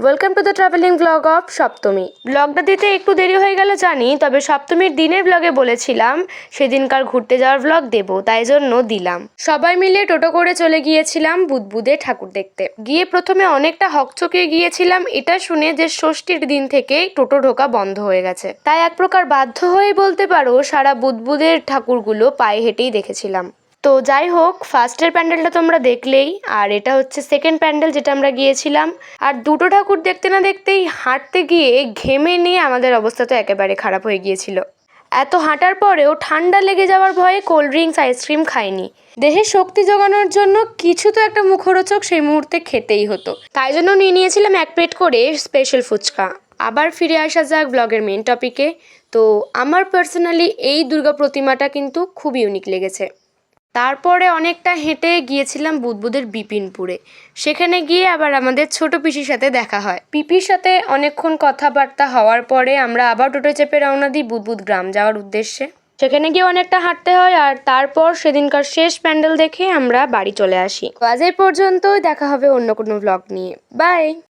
Welcome to the travelling blog of Saptami. ব্লগটা দিতে একটু দেরি হয়ে গেল জানি, তবে সপ্তমীর দিনের ব্লগে বলেছিলাম সেদিনকার ঘুরতে যাওয়ার ব্লগ দেবো, তাই জন্য দিলাম। সবাই মিলে টোটো করে চলে গিয়েছিলাম বুদবুদে ঠাকুর দেখতে। গিয়ে প্রথমে অনেকটা হকচকিয়ে গিয়েছিলাম এটা শুনে যে ষষ্ঠীর দিন থেকে টোটো ঢোকা বন্ধ হয়ে গেছে, তাই এক প্রকার বাধ্য হয়েই বলতে পারো সারা বুদবুদের ঠাকুরগুলো পায়ে হেঁটেই দেখেছিলাম। তো যাই হোক, ফার্স্টের প্যান্ডেলটা তোমরা দেখলেই, আর এটা হচ্ছে সেকেন্ড প্যান্ডেল যেটা আমরা গিয়েছিলাম। আর দুটো ঠাকুর দেখতে না দেখতেই হাঁটতে গিয়ে ঘেমে নিয়ে আমাদের অবস্থা তো একেবারে খারাপ হয়ে গিয়েছিল। এত হাঁটার পরেও ঠান্ডা লেগে যাওয়ার ভয়ে কোল্ড ড্রিঙ্কস আইসক্রিম খাইনি। দেহে শক্তি জোগানোর জন্য কিছু তো একটা মুখরোচক সেই মুহূর্তে খেতেই হতো, তাই জন্য নিয়ে নিয়েছিলাম এক প্লেট করে স্পেশাল ফুচকা। আবার ফিরে আসা যাক ব্লগের মেন টপিকে। তো আমার পার্সোনালি এই দুর্গা প্রতিমাটা কিন্তু খুব ইউনিক লেগেছে। তারপরে অনেকটা হেঁটে গিয়েছিলাম বুদবুদের বিপিনপুরে। সেখানে গিয়ে আবার আমাদের ছোট পিসির সাথে দেখা হয়। পিপির সাথে অনেকক্ষণ কথাবার্তা হওয়ার পরে আমরা আবার টোটো চেপে রওনা দিই বুদবুদ গ্রাম যাওয়ার উদ্দেশ্যে। সেখানে গিয়ে অনেকটা হাঁটতে হয়, আর তারপর সেদিনকার শেষ প্যান্ডেল দেখে আমরা বাড়ি চলে আসি। আজ এই পর্যন্তই, দেখা হবে অন্য কোনো ব্লগ নিয়ে। বাই।